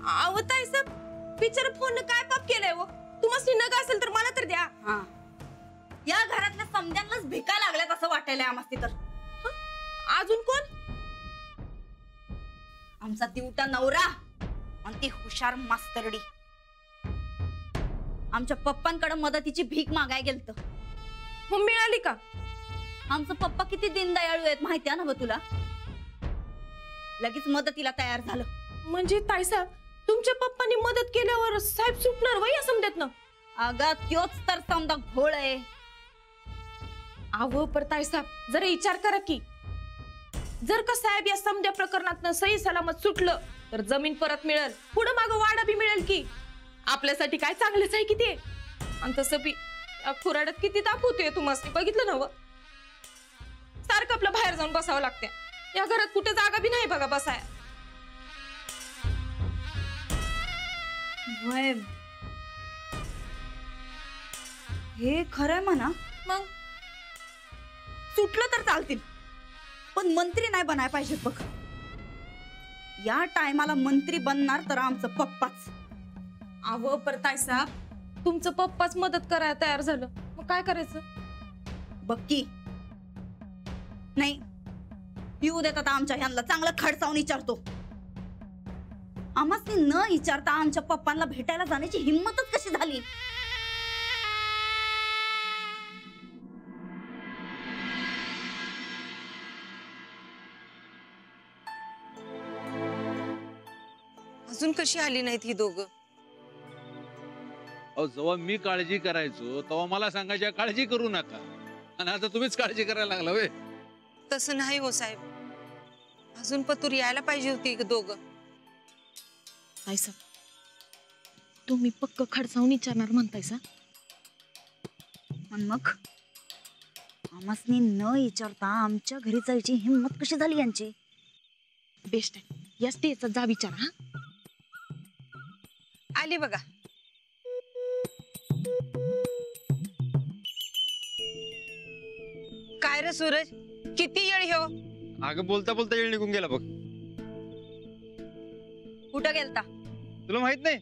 आवताय साहेब बिचारा फोन काय पाप केलंय वो? तुम्हाला नग असेल तर मला तर द्या. या घरातल्या समद्यांनाच भिका लागल्यात असं वाटायलंय आम्हाला तर. अजून कोण? आमचा दिवटा नवरा आणि ती हुशार मास्तरडी. आमच्या पप्पांकडे मदतीची भीक मागाय गेलत. मग मिळाली का? आमचं पप्पा किती दीनदयाळू आहेत माहिती आहे ना तुला. लगेच मदतीला तयार झालं. म्हणजे ताईसाहेब तुमच्या पप्पांनी मदत केल्यावर साहेब सुटणार वय या समजत ना? अगं त्योच तर समजा घोळ आहे. अहो पर ताईसाहेब जरा विचार करा की जर का साहेब या समध्या प्रकरणात सही सलामत सुटलं तर जमीन परत मिळेल, पुढे मागं वाडा बी मिळेल की. आपल्यासाठी काय चांगलंच आहे की ते. आणि तसं बी या खुराड्यात किती ताप होतोय तुम्हाला बघितलं ना? सारखं आपलं बाहेर जाऊन बसावं लागते. या घरात कुठे जागा बी नाही बघा बसाय. हे खरंय म्हणा. मग सुटलं तर चालतील पण मंत्री नाही बनाय पाहिजे बघ. या टायमाला मंत्री बनणार तर आमचं पप्पाच. अहो परताय साहेब तुमचं पप्पाच मदत करायला तयार झालं मग काय करायचं? बक्की नाही येऊ देतात आमच्या ह्यांना चांगलं खडसावून विचारतो. आम्हाच न विचारता आमच्या पप्पांना भेटायला जाण्याची हिंमतच कशी झाली? अजून कशी आली नाहीत ही दोघं? अहो जेव्हा मी काळजी करायचो तेव्हा मला सांगायच्या काळजी करू नका आणि आता तुम्हीच काळजी करायला लागला वे. तसं नाही हो साहेब, अजून पतूर यायला पाहिजे होती दोघं. तुम्ही पक्क खडसावून विचारणार म्हणतायसा? मग आम्हासनी न विचारता आमच्या घरी जायची हिंमत कशी झाली यांची? बेस्ट आहे या स्टेचा जा विचार. हा आली बघा. काय रे सूरज किती येळ ह्यो? अगं बोलता बोलता येळ निघून गेला बघ. कुठं गेलता? तुला माहित नाही?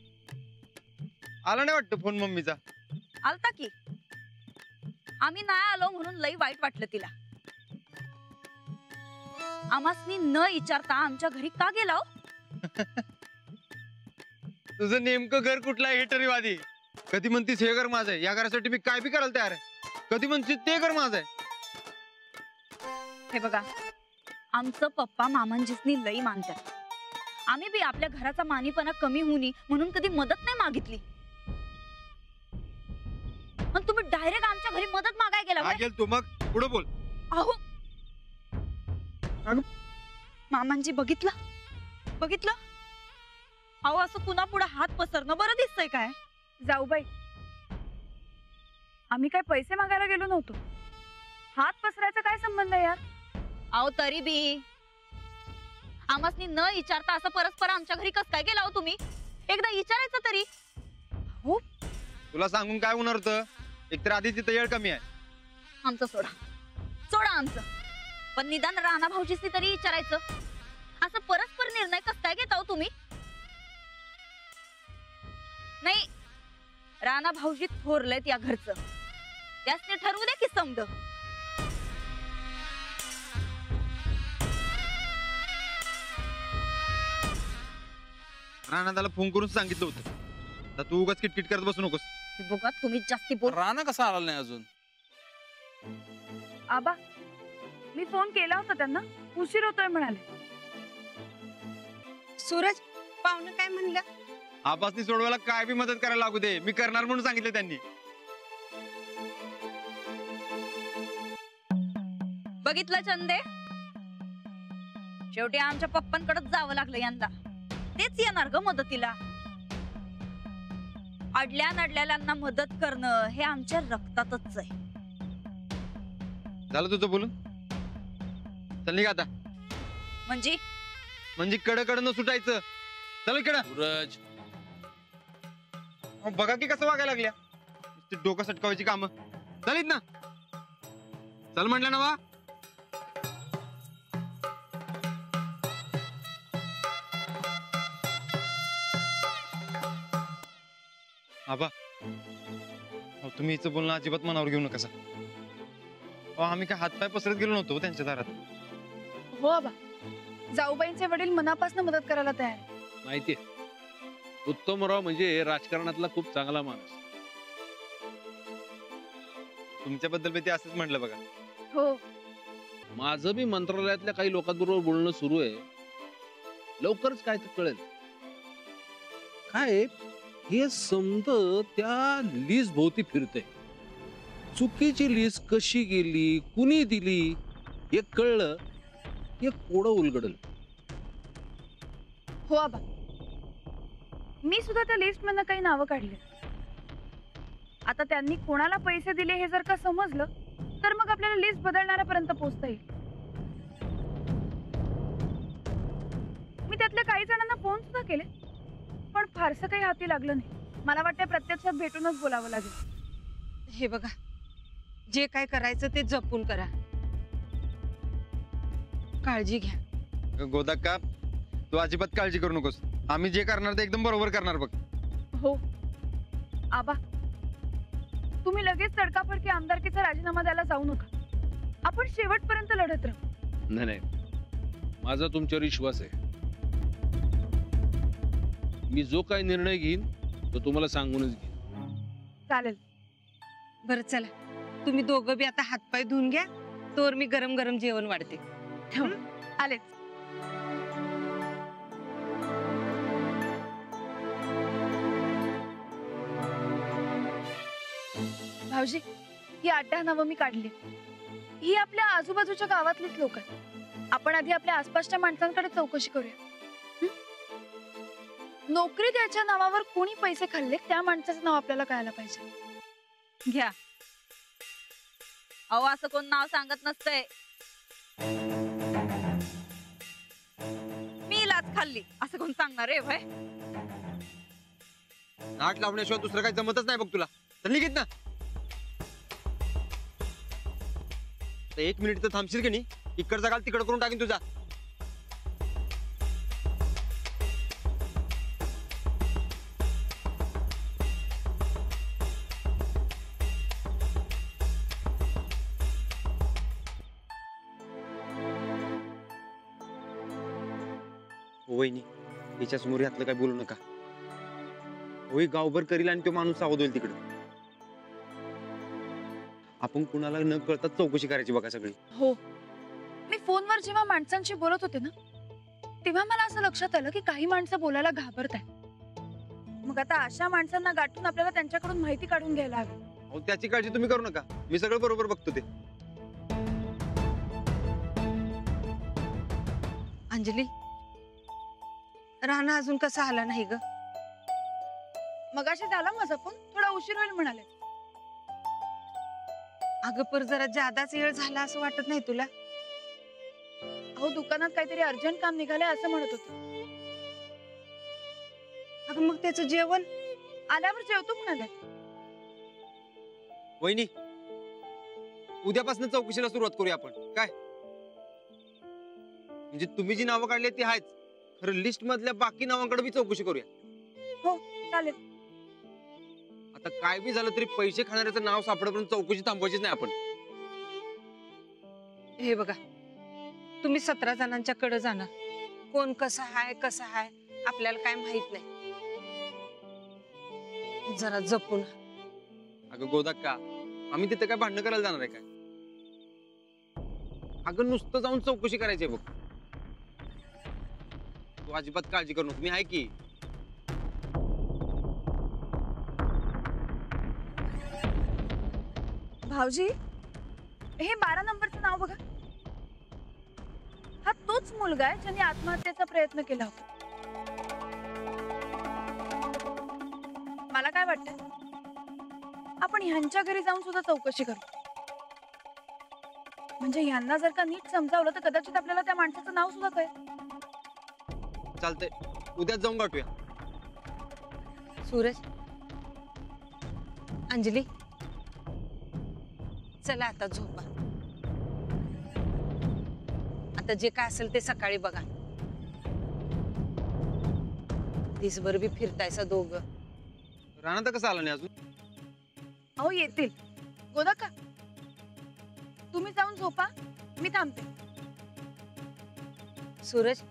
आला नाही वाटतं फोन मम्मीचा. आलता की. आम्ही नाही आलो म्हणून लई वाईट वाटलं तिला. आम्हासनी न विचारता आमच्या घरी का गेला हो? तुझं नेमकं घर कुठलं आहे हे तरी वादी. कधी म्हणतीस हे घर माझं आहे, या घरासाठी मी काय बी करायला तयार आहे. कधी म्हणतीस ते घर माझं आहे. हे बघा आमचं पप्पा मामांजीसनी लई मानतात. आम्ही बी आपल्या घराचा मानीपणा कमी होऊनी म्हणून कधी मदत नाही मागितली. पण तुम्ही डायरेक्ट आमच्या घरी मदत मागाय गेला. गेल तू मग पुढे बोल. अहो मामांजी बघितलं बघितलं. अहो असं कुणा पुढे हात पसरणं बरं दिसतंय काय? जाऊबाई आम्ही काय पैसे मागायला गेलो नव्हतो. हात पसरायचा काय संबंध आहे यार? अहो तरी बी आम्हासनी न विचारता असं परस्पर आमच्या घरी कस काय गेला हो तुम्ही? एकदा विचारायचं तरी. हो तुला सांगून काय होणार होतं? एकतर आधी तिथं येळ कमी आहे. आमचं सोडा सोडा आमचं, पण निदान राणा भाऊजीसनी तरी विचारायचं. असं परस्पर निर्णय कस काय घेता हो तुम्ही? नाही राणा भाऊजी थोरलेत या घरचं, त्यासने ठरवू द्या की समज. राणा त्याला फोन करून सांगितलं होतं. आता तू उगाच किटकिट करत बसू नकोस. बघा तुम्ही जास्ती बोल. राणा कसा आला नाही अजून? आबा मी फोन केला होता त्यांना, उशीर होतोय म्हणाले. सूरज पाहुणं काय म्हणलं? आपासनी सोडवायला काय बी मदत करायला लागू दे, मी करणार म्हणून सांगितलं त्यांनी. बघितलं चंदे, शेवटी आमच्या पप्पांकडेच जावं लागलं यंदा. तेच येणार ग मदतीला. अडल्या नडल्याल्यांना मदत करणं हे आमच्या रक्तातच आहे. झालं तुझं बोलून? चल निघ आता. म्हणजे कडकडं न सुटायचं. चल इकडं. सूरज बघा की कसं वागायला लागल्या. डोकं सटकावायची कामं चालीत ना. चल म्हटलं ना वा. आबा अहो, तुम्ही हिचं बोलणं अजिबात मनावर घेऊ नका. अहो आम्ही काय हातपाय पसरत गेलो नव्हतो त्यांच्या दारात. हो आबा, जाऊबाईंचे वडील मनापासून मदत करायला तयार आहे. माहितीये उत्तमराव म्हणजे राजकारणातला खूप चांगला माणूस. तुमच्याबद्दल मी ते असंच म्हटलं बघा. हो, माझं बी मंत्रालयातल्या काही लोकांबरोबर बोलणं सुरू आहे. लवकरच काय ते कळेल. काय हे समज त्या लीज भोवती फिरते. चुकीची लीज कशी गेली, कुणी दिली हे कळलं हे कोडं उलगडल. हो आबा, मी सुद्धा त्या लिस्ट मधनं काही नावं काढली. आता त्यांनी कोणाला पैसे दिले हे जर का समजलं तर मग आपल्याला लिस्ट बदलणाऱ्यापर्यंत पोहोचता येईल. मी त्यातल्या काही जणांना फोन सुद्धा केले, पण फारसं काही हाती लागलं नाही. मला वाटतं प्रत्यक्षात भेटूनच बोलावं लागेल. हे बघा, जे काय करायचं ते जपून करा. काळजी घ्या. गोदाक्का तू अजिबात काळजी करू नकोस. आम्ही जे करणार ते एकदम बरोबर करणार बघ. हो आबा, तुम्ही लगेच तडकाफडकी आमदारकीचा राजीनामा द्यायला जाऊ नका. आपण शेवटपर्यंत लढत राहू. नाही नाही, माझा तुमच्यावर विश्वास आहे. मी जो काही निर्णय घेईन तो तुम्हाला सांगूनच घेईन. चालेल. बरं चला, तुम्ही दोघं बी आता हातपाय धुवून घ्या. तोवर मी गरम गरम जेवण वाढते. आलेच. भाऊजी, ही 8-10 नावं मी काढली. ही आपल्या आजूबाजूच्या गावातलीच लोक आहेत. आपण आधी आपल्या आसपासच्या माणसांकडे चौकशी करूया. हं? नोकरी द्यायच्या नावावर कोणी पैसे खाल्ले त्या माणसाचं नाव आपल्याला कळायला पाहिजे. घ्या. अहो असं कोण नाव सांगत नसतंय. मी लाच खाल्ली असं कोण सांगणार आहे भाई? नाट लावण्याशिवाय दुसरं काही जमतच नाही बघ तुला. तर निघित ना. 1 मिनिट तर थांबशील की नाही, इकडचा काल तिकड करून टाकीन तुझा. वहिनी तिच्या समोर यातलं काय बोलू नका. होय गावभर करील आणि तो माणूस सावध होईल तिकडे. आपण कुणाला न कळता चौकशी करायची बघा सगळी. हो, मी फोनवर जेव्हा माणसांशी बोलत होते ना तेव्हा मला असं लक्षात आलं की काही माणसं बोलायला घाबरतायत. मग आता अशा माणसांना गाठून आपल्याला त्यांच्याकडून माहिती काढून घ्यायला हवी. अहो त्याची काळजी तुम्ही करू नका. मी सगळं बरोबर बघतो ते. अंजली, राणा अजून कसा आला नाही ग? मगाशी झाला माझा फोन, थोडा उशीर होईल म्हणाले. अगं पर जरा जादाच वेळ झाला असं वाटत नाही तुला? अहो दुकानात काहीतरी अर्जंट काम निघालंय असं म्हणत होते. अगं मग त्याचं जेवण आल्यावर जेवतो म्हणाले. वहिनी उद्यापासून चौकशीला सुरुवात करूया आपण. काय म्हणजे तुम्ही जी नावं काढली ती आहेच, खरं लिस्ट मधल्या बाकी नावांकडे बी चौकशी करूया. हो चालेल. आता काय बी झालं तरी पैसे खाणाऱ्याचं नाव सापडेपर्यंत चौकशी थांबवायचीच नाही आपण. हे बघा, तुम्ही 17 जणांच्या कडे जाणार. कोण कसं हाय आपल्याला काय माहित नाही. जरा जपून. अगं गोदाक्का, आम्ही तिथे काय भांडणं करायला जाणार आहे काय? अगं नुसतं जाऊन चौकशी करायची आहे बघ. तू अजिबात काळजी करू नको, मी आहे की. भाऊजी, हे 12 नंबरचं नाव बघा. हा तोच मुलगा आहे ज्याने आत्महत्येचा प्रयत्न केला होता. मला काय वाटतं, आपण ह्यांच्या घरी जाऊन सुद्धा चौकशी करू. म्हणजे ह्यांना जर का नीट समजावलं तर कदाचित आपल्याला त्या माणसाचं नाव सुद्धा कळेल. चालतंय, उद्याच जाऊन गाठूया. सूरज, अंजली, चला आता झोपा. आता जे काय असेल ते सकाळी बघा. दिसभर बी फिरतायसा दोघं. राणात कसं आला नाही अजून? अहो येतील. गोदाका तुम्ही जाऊन झोपा, मी थांबते. सूरज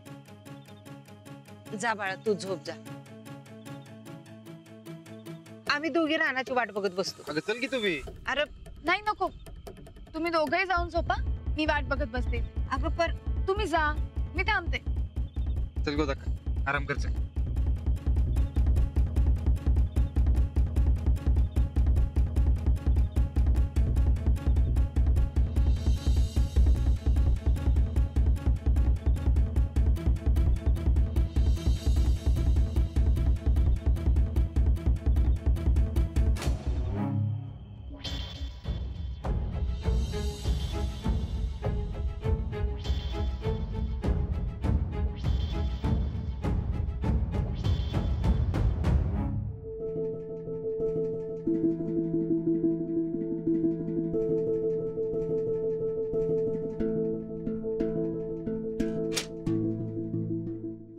जा बाळा, तू झोप जा. आम्ही दोघी रानाची वाट बघत बसतो. अगं चल की तुम्ही. अरे नाही नको, तुम्ही दोघंही जाऊन झोपा, मी वाट बघत बसते. अगं पर तुम्ही जा, मी थांबते. चल गोदाका, आराम कर चल.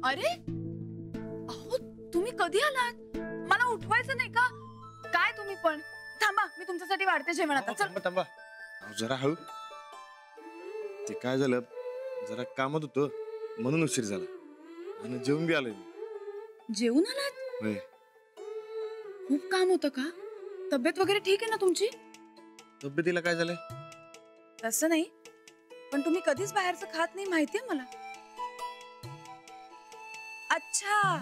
अरे अहो तुम्ही कधी आलात? मला उठवायचं नाही का? काय तुम्ही पण थांबा, मी तुमच्यासाठी वाढते जेवण आता. चल. थांबा थांबा अहो, जरा हळू. ते काय झालं, जरा कामात होतो म्हणून उशीर झाला आणि जेवून बी आलोय मी. जेवून आलात? होय. खूप काम होतं का? तब्येत वगैरे ठीक आहे ना तुमची? तब्येतीला काय झालंय? तसं नाही, पण तुम्ही कधीच बाहेरचं खात नाही माहितीये मला. अच्छा,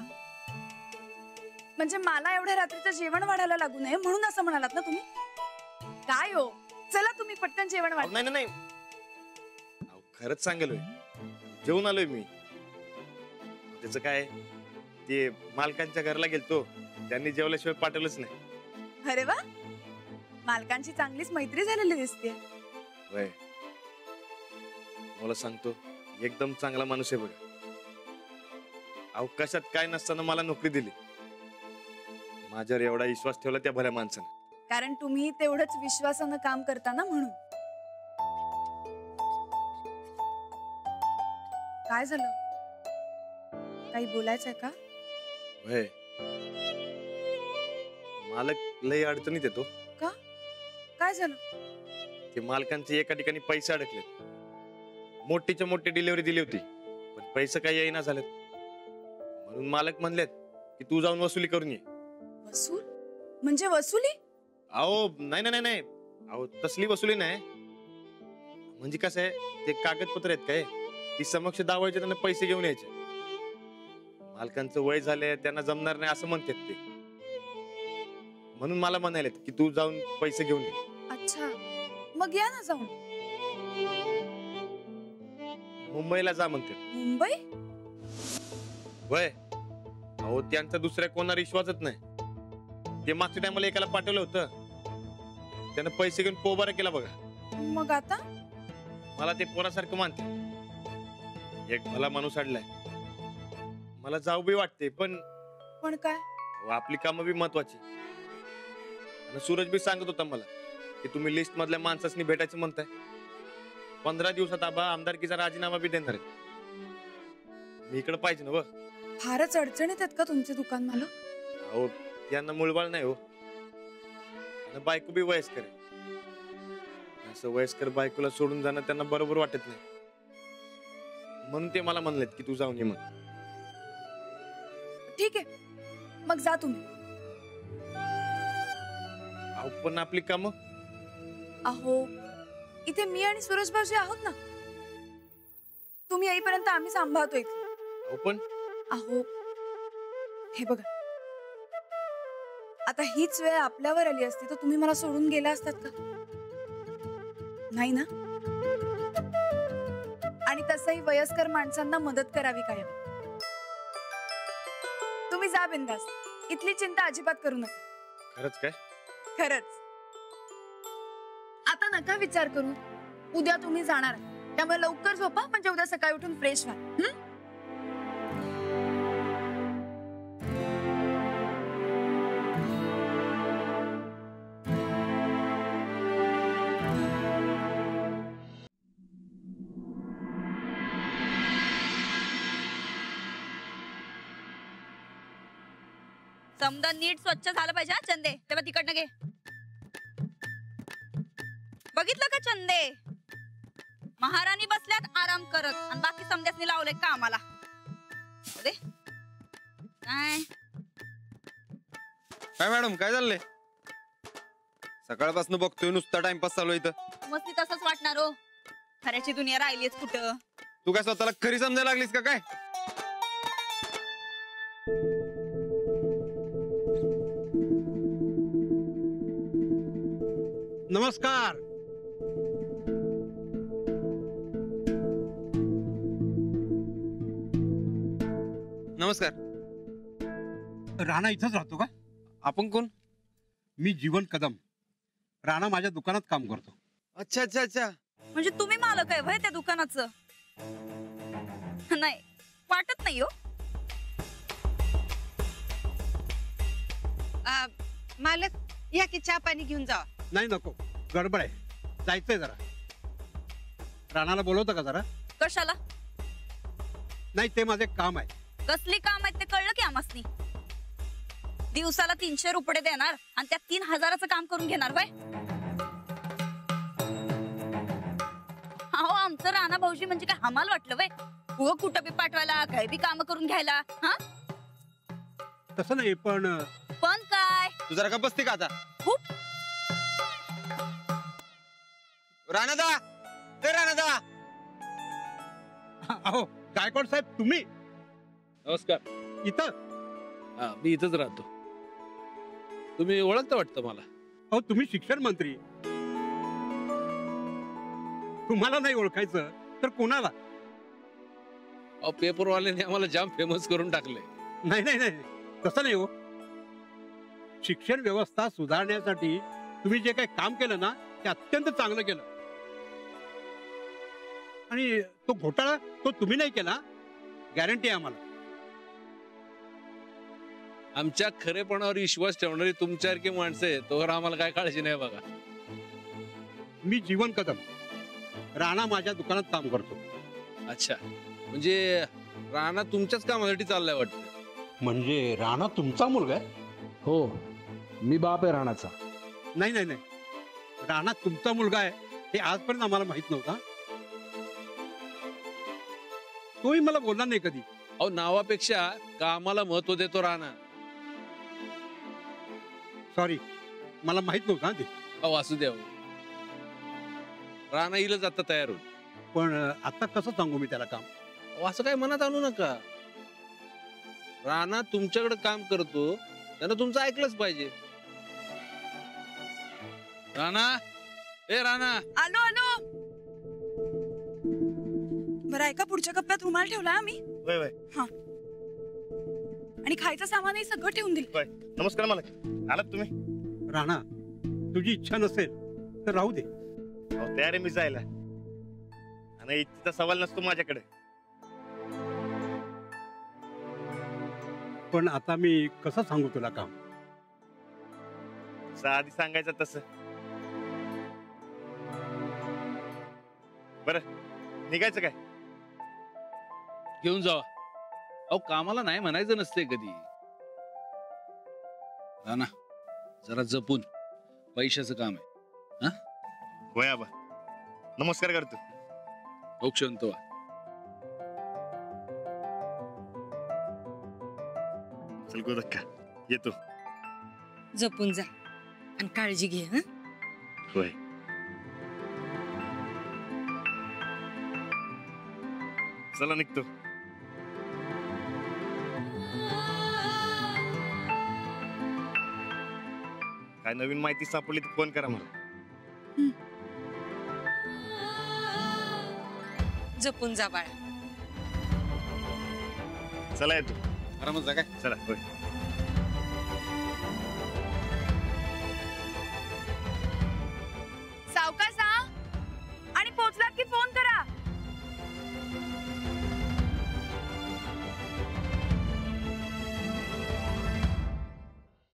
म्हणजे मला एवढ्या रात्रीचं जेवण वाढायला लागू नये म्हणून असं म्हणालात ना तुम्ही? काय हो, चला तुम्ही पटकन जेवण अहो, वाढ. नाही नाही नाही. अहो, खरंच सांगेलोय, जेवून आलोय मी. त्याचं काय, ते मालकांच्या घरला गेलतो, त्यांनी जेवल्याशिवाय पाठवलंच नाही. अरे वा, मालकांची चांगलीच मैत्री झालेली दिसते. होय. मला सांगतो, एकदम चांगला माणूस आहे बघा. अहो कशात काय नसताना मला नोकरी दिली. माझ्यावर एवढा विश्वास ठेवला त्या भल्या माणसानं. कारण तुम्ही तेवढंच विश्वासानं काम करता ना म्हणून. काय झालं? काही बोलायचंय का? होय. मालक लय अडचणीत येतो. काय झालं? ते मालकांचे एका ठिकाणी पैसे अडकलेत. मोठीच्या मोठी डिलिव्हरी दिली होती, पण पैसे काही येईना झालेत. म्हणून मालक म्हणलेत की तू जाऊन वसुली करून ये. वसूल म्हणजे वसुली? अहो नाही नाही नाही, अहो तसली वसुली नाही. म्हणजे कसं आहे, ते कागदपत्र आहेत काय, ती समक्ष दावायचे, त्यांना पैसे घेऊन यायचे. मालकांचं वय झालंय, त्यांना जमणार नाही असं म्हणतात ते. म्हणून मला म्हणाले की तू जाऊन पैसे घेऊन ये. अच्छा, मग या ना जाऊन. मुंबईला जा म्हणते. मुंबई? वय. अहो त्यांचा दुसऱ्या कोणावर विश्वासच नाही. ते मागच्या टायमाला एकाला पाठवलं होतं, त्यानं पैसे घेऊन पोबारा केला बघा. मग आता? मला ते पोरासारखं मानते. एक भला माणूस अडलाय. मला जाऊ बी वाटते, पण काय? अहो, आपली कामं बी महत्वाची. आणि सूरज बी सांगत होता मला की तुम्ही लिस्ट मधल्या माणसासनी भेटायचं म्हणताय. 15 दिवसात आबा आमदारकीचा राजीनामा बी देणार आहे. मी इकडे पाहिजे ना व. फारच अडचणीत आहेत का तुमचे दुकान मालक? अहो यांना मुळबाळ नाही हो. आणि बायको बी वयस्कर आहे. असं वयस्कर बायकोला सोडून जाणं त्यांना बरोबर वाटत नाही. म्हणून ते मला म्हणलेत की तू जाऊन ये मग. ठीक आहे, मग जा तुम्ही. अहो पण आपली कामं. अहो इथे मी आणि सूरज भाऊजी आहोत ना. तुम्ही येईपर्यंत आम्ही सांभाळतो इथे. अहो पण अहो हे बघा, आता हीच वेळ आपल्यावर आली असती तर तुम्ही मला सोडून गेला असतात का? नाही ना. आणि तसंही वयस्कर माणसांना मदत करावी कायम. तुम्ही जा बिंदास, इथली चिंता अजिबात करू नका. खरंच काय? खरंच. आता नका विचार करू, उद्या तुम्ही जाणार, त्यामुळे लवकर झोपा, म्हणजे उद्या सकाळी उठून फ्रेश व्हा. समजा नीट स्वच्छ झालं पाहिजे हा चंदे, तेव्हा तिकडनं घे. बघितलं का चंदे, महाराणी बसल्यात आराम करत आणि बाकी समजासनी लावलंय का आम्हाला. काय काय मॅडम काय चाललंय? सकाळपासून बघतोय नुसता टाइमपास चालू आहे इथं. मस्ती तसंच वाटणार हो, खऱ्याची दुनिया राहिलीच कुठं. तू काय स्वतःला खरी समजायला लागलीस का काय? नमस्कार. नमस्कार. राणा इथंच राहतो का? आपण कोण? मी जीवन कदम. राणा माझ्या दुकानात काम करतो. अच्छा अच्छा अच्छा. म्हणजे तुम्ही मालक आहे व्हय त्या दुकानाचं? नाही वाटत नाही हो. मालक या की चहा पाणी घेऊन जावा. नाही नको, गडबड आहे, जायचंय जरा. राणाला बोलवतं का जरा? कशाला? नाही ते माझे काम आहे. कसली काम आहेत ते कळलं की आम्हासनी. दिवसाला 300 रुपये देणार आणि त्या 3000चं काम करून घेणार व्हय? अहो आमचं राणा भाऊजी म्हणजे काय हमाल वाटलं व्हय? हो कुठं बी पाठवायला, काही बी काम करून घ्यायला. हा तसं नाही, पण पण काय? तू जरा का बसते का आता? खूप राणादा, ते राणादा. अहो गायकवाड साहेब तुम्ही नमस्कार. इथं? हा, मी इथंच राहतो. तुम्ही ओळखता वाटतं मला. अहो तुम्ही शिक्षण मंत्री, तुम्हाला नाही ओळखायचं तर कोणाला? अहो पेपरवाल्याने आम्हाला जाम फेमस करून टाकले. नाही नाही नाही, तसं नाही हो. शिक्षण व्यवस्था सुधारण्यासाठी तुम्ही जे काही काम केलं ना ते अत्यंत चांगलं केलं. आणि तो घोटाळा तो तुम्ही नाही केला, गॅरंटी आहे आम्हाला. आमच्या खरेपणावर विश्वास ठेवणारी तुमच्यासारखी माणसं आहे, तोवर आम्हाला काय काळजी नाही बघा. मी जीवन कदम. राणा माझ्या दुकानात काम करतो. अच्छा, म्हणजे राणा तुमच्याच कामासाठी चाललाय वाटतं. म्हणजे राणा तुमचा मुलगा आहे? हो, मी बाप आहे राणाचा. नाही नाही नाही, राणा तुमचा मुलगा आहे हे आजपर्यंत आम्हाला माहित नव्हता. तोही मला बोलला नाही कधी. अहो नावापेक्षा कामाला महत्व देतो राणा. सॉरी, मला माहित नव्हतं ते. अहो असू द्या. राणा येईलच आता तयार होईल. पण आता कसं सांगू मी त्याला काम? अहो, असं काय मनात आणू नका. राणा तुमच्याकडे काम करतो, त्यानं तुमचं ऐकलंच पाहिजे. राणा, ए राणा. आलो आलो. बरं ऐका, पुढच्या कप्प्यात रुमाल ठेवलाय आम्ही. वय वय. आणि खायचं सामानही सगळं ठेवून दिलं. नमस्कार मालक. आलात तुम्ही? राणा, तुझी इच्छा नसेल तर राहू दे. अहो तयार आहे मी जायला. आणि इच्छेचा सवाल नसतो माझ्याकडे. पण आता मी कसं सांगू तुला काम? आधी सांगायचं तसं. बरं निघायचं काय? घेऊन जावा. अहो कामाला नाही म्हणायचं नसते कधी. राणा जरा जपून, पैशाचं काम आहे. होय आबा. नमस्कार करतो. औक्षंत व्हा. चल गोरखा, येतो. जपून जा आणि काळजी घे. हं? होय. चला निघतो. काय नवीन माहिती सापडली तर फोन करा मला. जपून जा बाळा. चला येतो. आरामात जा काय? चला होय.